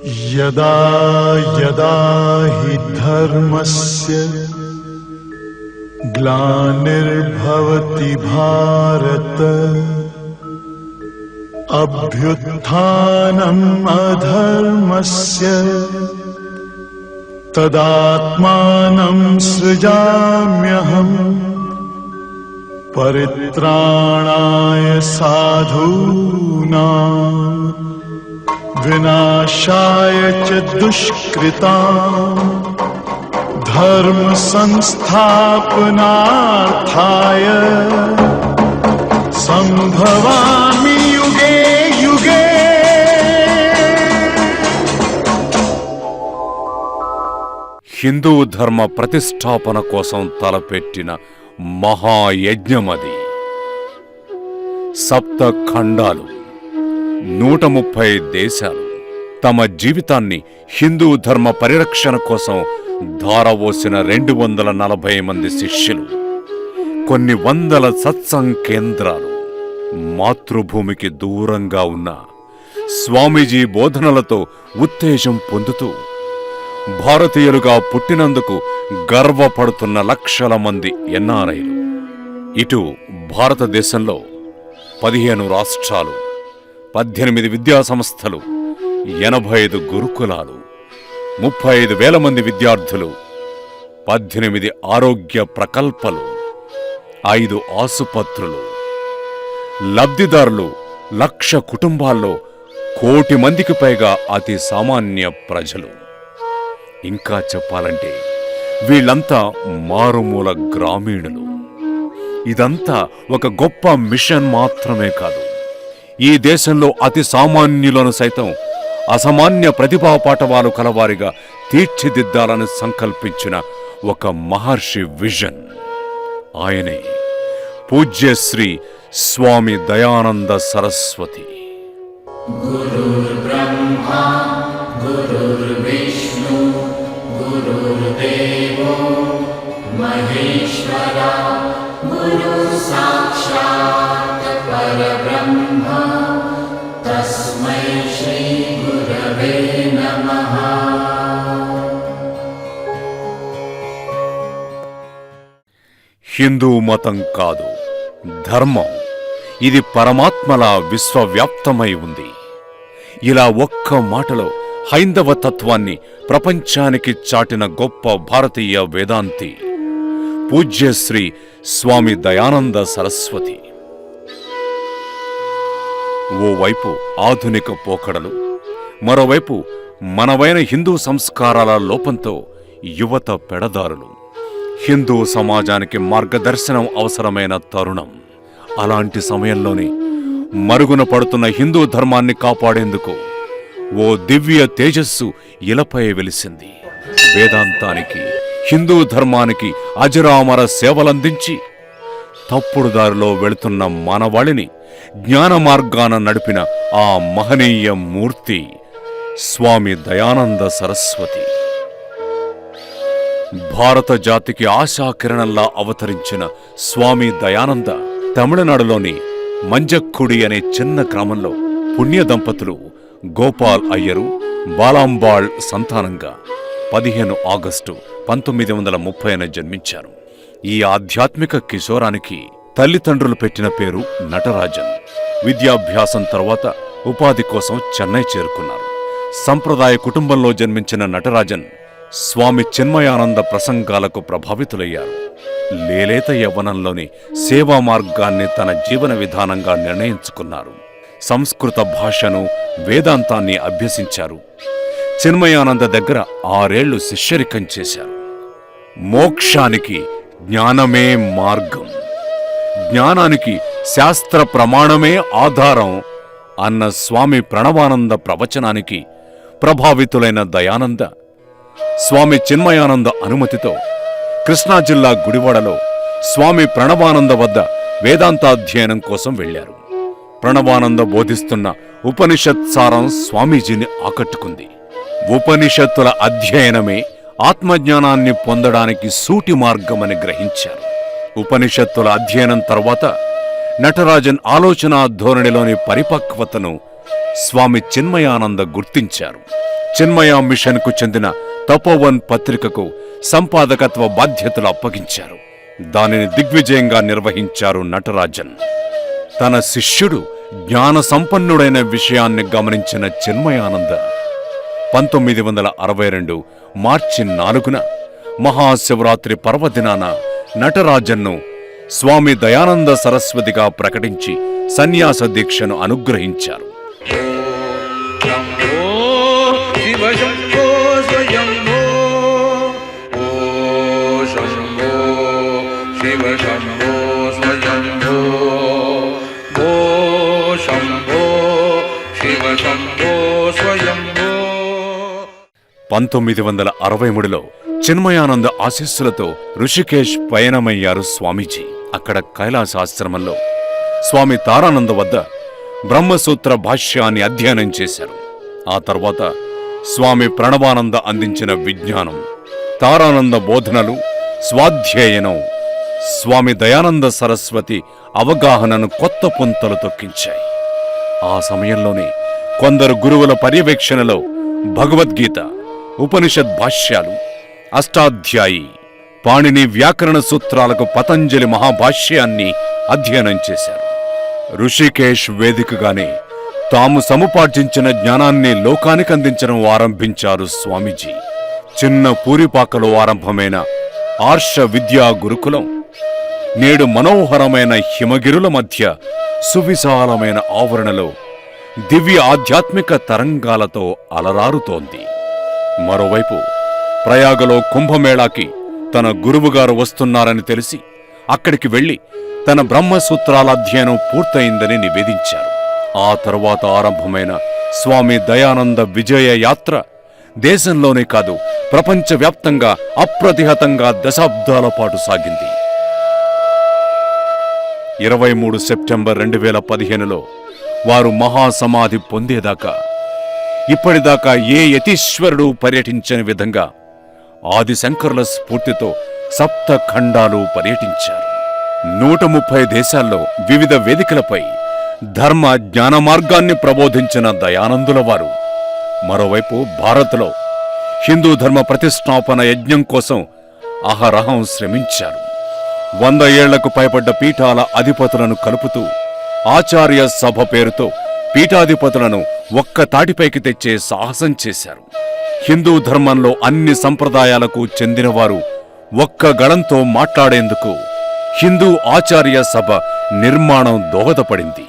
यदा यदा हि धर्मस्य ग्लानिर्भवति भारत अभ्युत्थानम् अधर्मस्य तदात्मानं सृजाम्यहम् परित्राणाय साधूनां विनाशाय च दुष्कृतां धर्म संस्थापनार्थाय संभवामि युगे युगे। హిందూ ధర్మ ప్రతిష్టాపన కోసం తలపెట్టిన మహాయజ్ఞమది. సప్త ఖండాలు, 130 దేశాలు తమ జీవితాన్ని హిందూ ధర్మ పరిరక్షణ కోసం ధారవోసిన 240 మంది శిష్యులు, కొన్ని వందల సత్సంగ్ కేంద్రాలు, మాతృభూమికి దూరంగా ఉన్న స్వామీజీ బోధనలతో ఉత్తేజం పొందుతూ భారతీయులుగా పుట్టినందుకు గర్వపడుతున్న లక్షల మంది ఎన్ఆర్ఐలు. ఇటు భారతదేశంలో 15 రాష్ట్రాలు, 18 విద్యాసంస్థలు, 85 గురుకులాలు, 35,000 మంది విద్యార్థులు, 18 ఆరోగ్య ప్రకల్పలు, 5 ఆసుపత్రులు, లబ్ధిదారులు 1,00,000 కుటుంబాల్లో 1,00,00,000 మందికి పైగా అతి సామాన్య ప్రజలు. ఇంకా చెప్పాలంటే వీళ్ళంతా మారుమూల గ్రామీణులు. ఇదంతా ఒక గొప్ప మిషన్ మాత్రమే కాదు, ఈ దేశంలో అతి సామాన్యులను సైతం అసామాన్య ప్రతిభా పాటవాలు కలవారిగా తీర్చిదిద్దాలని సంకల్పించిన ఒక మహర్షి విజన్. ఆయనే పూజ్యశ్రీ స్వామి దయానంద సరస్వతి. గురుర్బ్రహ్మా గురుర్విష్ణు గురుర్దేవో మహేశ్వరా గురుర్ సాక్షాత్ పరబ్రహ్మ తస్మై శ్రీ గురవే నమః. హిందూ మతం కాదు, ధర్మం. ఇది పరమాత్మలా విశ్వవ్యాప్తమై ఉంది. ఇలా ఒక్క మాటలో హైందవ తత్వాన్ని ప్రపంచానికి చాటిన గొప్ప భారతీయ వేదాంతి పూజ్యశ్రీ స్వామి దయానంద సరస్వతి. ఓవైపు ఆధునిక పోకడలు, మరోవైపు మనవైన హిందూ సంస్కారాల లోపంతో యువత పెడదారులు. హిందూ సమాజానికి మార్గదర్శనం అవసరమైన తరుణం. అలాంటి సమయంలోనే మరుగున పడుతున్న హిందూ ధర్మాన్ని కాపాడేందుకు ఓ దివ్య తేజస్సు ఇలపై వెలిసింది. వేదాంతానికి, హిందూ ధర్మానికి అజరామర సేవలందించి తప్పుడు దారిలో వెళుతున్న మానవాళిని జ్ఞాన మార్గాన నడిపిన ఆ మహనీయ మూర్తి స్వామి దయానంద సరస్వతి. భారత జాతికి ఆశాకిరణంలా అవతరించిన స్వామి దయానంద తమిళనాడులోని మంజక్కుడి అనే చిన్న గ్రామంలో పుణ్య దంపతులు గోపాల్ అయ్యరు, బాలాంబాళ్ సంతానంగా 15 ఆగస్టు 1930న జన్మించారు. ఈ ఆధ్యాత్మిక కిశోరానికి తల్లిదండ్రులు పెట్టిన పేరు నటరాజన్. విద్యాభ్యాసం తర్వాత ఉపాధి కోసం చెన్నై చేరుకున్నారు. సంప్రదాయ కుటుంబంలో జన్మించిన నటరాజన్ స్వామి చిన్మయానంద ప్రసంగాలకు ప్రభావితులయ్యారు. లేలేత యవ్వనంలోని సేవా మార్గాన్ని తన జీవన విధానంగా నిర్ణయించుకున్నారు. సంస్కృత భాషను, వేదాంతాన్ని అభ్యసించారు. చిన్మయానంద దగ్గర 6 ఏళ్లు శిష్యరికం చేశారు. మోక్షానికి జ్ఞానమే మార్గం, జ్ఞానానికి శాస్త్ర ప్రమాణమే ఆధారం అన్న స్వామి ప్రణవానంద ప్రవచనానికి ప్రభావితులైన దయానంద స్వామి చిన్మయానంద అనుమతితో కృష్ణా జిల్లా గుడివాడలో స్వామి ప్రణవానంద వద్ద వేదాంతాధ్యయనం కోసం వెళ్లారు. ప్రణవానంద బోధిస్తున్న ఉపనిషత్ సారం స్వామీజీని ఆకట్టుకుంది. ఉపనిషత్తుల అధ్యయనమే ఆత్మజ్ఞానాన్ని పొందడానికి సూటి మార్గమని గ్రహించారు. ఉపనిషత్తుల అధ్యయనం తర్వాత నటరాజన్ ఆలోచనా ధోరణిలోని పరిపక్వతను స్వామి చిన్మయానంద గుర్తించారు. చిన్మయ మిషన్కు చెందిన తపోవన్ పత్రికకు సంపాదకత్వ బాధ్యతలు అప్పగించారు. దానిని దిగ్విజయంగా నిర్వహించారు నటరాజన్. తన శిష్యుడు జ్ఞాన సంపన్నుడైన విషయాన్ని గమనించిన చిన్మయానంద 1962 మార్చి 4న మహాశివరాత్రి పర్వదినాన నటరాజన్ను స్వామి దయానంద సరస్వతిగా ప్రకటించి సన్యాస దీక్షను అనుగ్రహించారు. శివ శంభో స్వయంభో, ఓ శంభో శివ శంభో స్వయంభో, ఓ శంభో శివ శంభో స్వయంభో. 1963లో చిన్మయానంద ఆశీస్సులతో ఋషికేశ్ పయనమయ్యారు స్వామీజీ. అక్కడ కైలాసాశ్రమంలో స్వామి తారానంద వద్ద బ్రహ్మసూత్ర భాష్యాన్ని అధ్యయనం చేశారు. ఆ తర్వాత స్వామి ప్రణవానంద అందించిన విజ్ఞానం, తారానంద బోధనలు, స్వాధ్యయనం స్వామి దయానంద సరస్వతి అవగాహనను కొత్త పుంతలు తొక్కించాయి. ఆ సమయంలోనే కొందరు గురువుల పర్యవేక్షణలో భగవద్గీత, ఉపనిషద్ భాష్యాలు, అష్టాధ్యాయి, పాణిని వ్యాకరణ సూత్రాలకు పతంజలి మహాభాష్యాన్ని అధ్యయనం చేశారు. ఋషికేశ్ వేదికగానే తాము సముపార్జించిన జ్ఞానాన్ని లోకానికి అందించడం ఆరంభించారు స్వామీజీ. చిన్న పూరిపాకలో ఆరంభమైన ఆర్ష విద్యా గురుకులం నేడు మనోహరమైన హిమగిరుల మధ్య సువిశాలమైన ఆవరణలో దివ్య ఆధ్యాత్మిక తరంగాలతో అలరారుతోంది. మరోవైపు ప్రయాగలో కుంభమేళాకి తన గురువుగారు వస్తున్నారని తెలిసి అక్కడికి వెళ్లి తన బ్రహ్మసూత్రాల అధ్యయనం పూర్తయిందని నివేదించారు. ఆ తరువాత ఆరంభమైన స్వామి దయానంద విజయ యాత్ర దేశంలోనే కాదు ప్రపంచవ్యాప్తంగా అప్రతిహతంగా దశాబ్దాల పాటు సాగింది. 23 సెప్టెంబర్ 2015లో వారు మహాసమాధి పొందేదాకా ఇప్పటిదాకా ఏ యతీశ్వరుడు పర్యటించని విధంగా ఆదిశంకరుల స్ఫూర్తితో సప్త ఖండాలు పర్యటించారు. 130 దేశాల్లో వివిధ వేదికలపై ధర్మ జ్ఞాన మార్గాన్ని ప్రబోధించిన దయానందుల వారు మరోవైపు భారత్లో హిందూ ధర్మ ప్రతిష్టాపన యజ్ఞం కోసం అహరహం శ్రమించారు. 100 ఏళ్లకు పైబడ్డ పీఠాల అధిపతులను కలుపుతూ ఆచార్య సభ పేరుతో పీఠాధిపతులను ఒక్క తాటిపైకి తెచ్చే సాహసం చేశారు. హిందూ ధర్మంలో అన్ని సంప్రదాయాలకు చెందినవారు ఒక్క గళంతో మాట్లాడేందుకు హిందూ ఆచార్య సభ నిర్మాణం దోహదపడింది.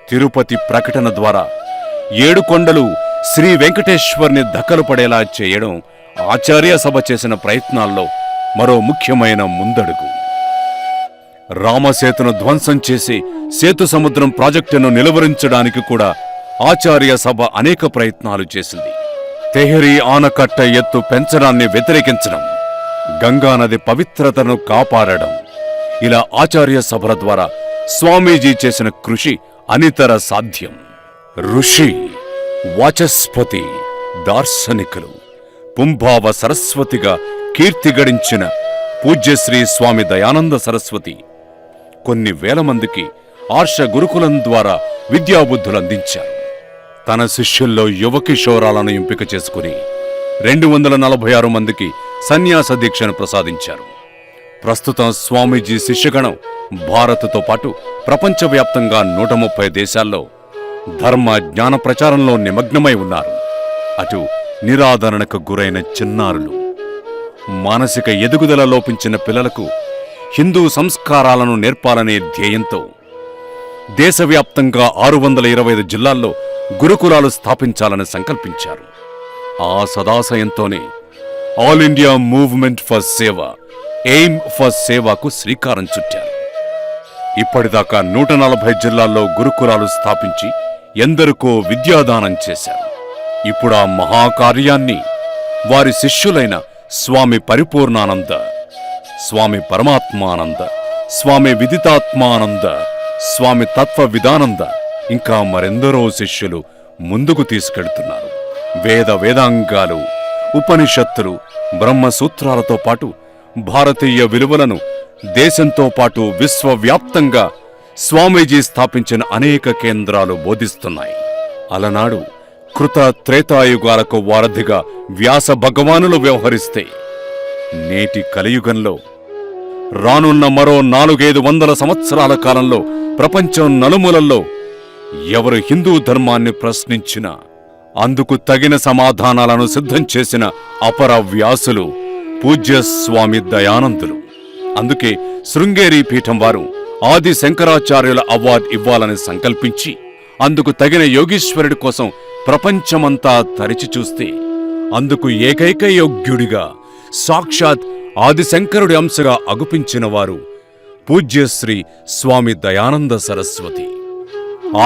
తిరుపతి ప్రకటన ద్వారా 7 కొండలు శ్రీ వెంకటేశ్వర్ని దక్కలు పడేలా చేయడం ఆచార్య సభ చేసిన ప్రయత్నాల్లో మరో ముఖ్యమైన ముందడుగు. రామసేతును ధ్వంసం చేసి సేతు సముద్రం ప్రాజెక్టును నిలువరించడానికి కూడా ఆచార్య సభ అనేక ప్రయత్నాలు చేసింది. తెహరీ ఆనకట్ట ఎత్తు పెంచడాన్ని వ్యతిరేకించడం, గంగానది పవిత్రతను కాపాడడం, ఇలా ఆచార్య సభల ద్వారా స్వామీజీ చేసిన కృషి అనితర సాధ్యం. ఋషి, వాచస్పతి, దార్శనికులు, పుంభావ సరస్వతిగా కీర్తి గడించిన పూజ్యశ్రీ స్వామి దయానంద సరస్వతి కొన్ని వేల మందికి ఆర్ష గురుకులం ద్వారా విద్యాబుద్ధులందించారు. తన శిష్యుల్లో యువ కిషోరాలను ఎంపిక చేసుకుని 246 మందికి సన్యాస దీక్షను ప్రసాదించారు. ప్రస్తుతం స్వామీజీ శిష్యగణం భారత్తో పాటు ప్రపంచవ్యాప్తంగా 130 దేశాల్లో ధర్మ జ్ఞాన ప్రచారంలో నిమగ్నమై ఉన్నారు. అటు నిరాదరణకు గురైన చిన్నారులు, మానసిక ఎదుగుదల లోపించిన పిల్లలకు హిందూ సంస్కారాలను నేర్పాలనే ధ్యేయంతో దేశవ్యాప్తంగా 625 జిల్లాల్లో గురుకులాలు స్థాపించాలని సంకల్పించారు. ఆ సదాశయంతోనే ఆల్ ఇండియా మూవ్మెంట్ ఫర్ సేవ, ఎయిమ్ ఫర్ సేవకు శ్రీకారం చుట్టారు. ఇప్పటిదాకా 140 జిల్లాల్లో గురుకులాలు స్థాపించి ఎందరికో విద్యాదానం చేశారు. ఇప్పుడు ఆ మహాకార్యాన్ని వారి శిష్యులైన స్వామి పరిపూర్ణానంద, స్వామి పరమాత్మానంద, స్వామి విదితాత్మానంద, స్వామి తత్వ విధానంద ఇంకా మరెందరో శిష్యులు ముందుకు తీసుకెళ్తున్నారు. వేదాంగాలు, ఉపనిషత్తులు, బ్రహ్మసూత్రాలతో పాటు భారతీయ విలువలను దేశంతో పాటు విశ్వవ్యాప్తంగా స్వామీజీ స్థాపించిన అనేక కేంద్రాలు బోధిస్తున్నాయి. అలనాడు కృత త్రేతాయుగాలకు వారధిగా వ్యాస భగవానులు వ్యవహరిస్తే నేటి కలియుగంలో రానున్న మరో 400-500 సంవత్సరాల కాలంలో ప్రపంచం నలుమూలల్లో ఎవరు హిందూ ధర్మాన్ని ప్రశ్నించినా అందుకు తగిన సమాధానాలను సిద్ధం చేసిన అపర వ్యాసులు పూజ్య స్వామి దయానందులు. అందుకే శృంగేరి పీఠం వారు ఆది శంకరాచార్యుల అవార్డు ఇవ్వాలని సంకల్పించి అందుకు తగిన యోగీశ్వరుడి కోసం ప్రపంచమంతా తరిచి చూస్తే అందుకు ఏకైక యోగ్యుడిగా సాక్షాత్ ఆదిశంకరుడి అంశగా అగుపించిన వారు పూజ్యశ్రీ స్వామి దయానంద సరస్వతి.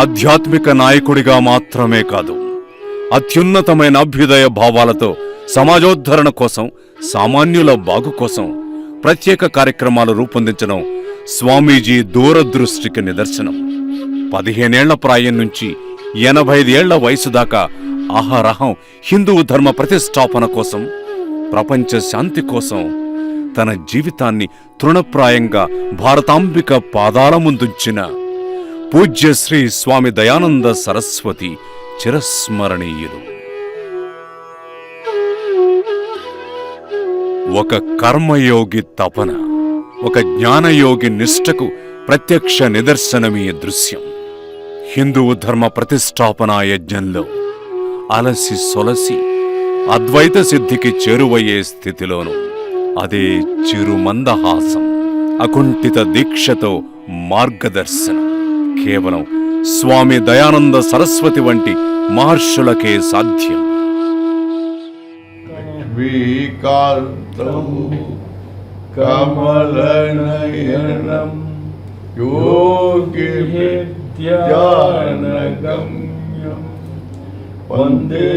ఆధ్యాత్మిక నాయకుడిగా మాత్రమే కాదు, అత్యున్నతమైన అభ్యుదయ భావాలతో సమాజోద్ధరణ కోసం, సామాన్యుల బాగు కోసం ప్రత్యేక కార్యక్రమాలు రూపొందించడం స్వామీజీ దూరదృష్టికి నిదర్శనం. 15 ఏళ్ల ప్రాయం నుంచి 85 ఏళ్ల వయసు దాకా అహరహం హిందూ ధర్మ ప్రతిష్టాపన కోసం, ప్రపంచ శాంతి కోసం తన జీవితాన్ని తృణప్రాయంగా భారతాంబిక పాదాల ముందుంచిన పూజ్యశ్రీ స్వామి దయానంద సరస్వతి చిరస్మరణీయులు. ఒక కర్మయోగి తపన, ఒక జ్ఞానయోగి నిష్ఠకు ప్రత్యక్ష నిదర్శనమీ దృశ్యం. హిందూ ధర్మ ప్రతిష్టాపనా యజ్ఞంలో అలసి సొలసి అద్వైత సిద్ధికి చేరువయ్యే స్థితిలోను అదే చిరుమందహాసం, అకుంఠిత దీక్షతో మార్గదర్శనం కేవలం స్వామి దయానంద సరస్వతి వంటి మహర్షులకే సాధ్యం. వికాంతం కమలనయనం యోగి ధ్యానగమ్యం వందే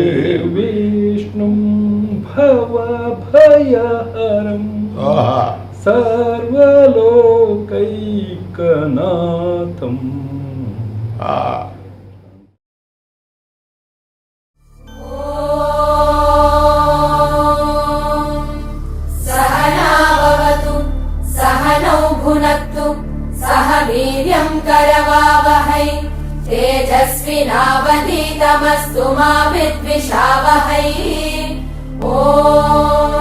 విష్ణుం భవభయహరం సర్వలోకైకనాథం. सहनाववतु सहनौ भुनक्तु सह वीर्यं करवावहै तेजस्विनावधीतमस्तु मा विद्विषावहै. ॐ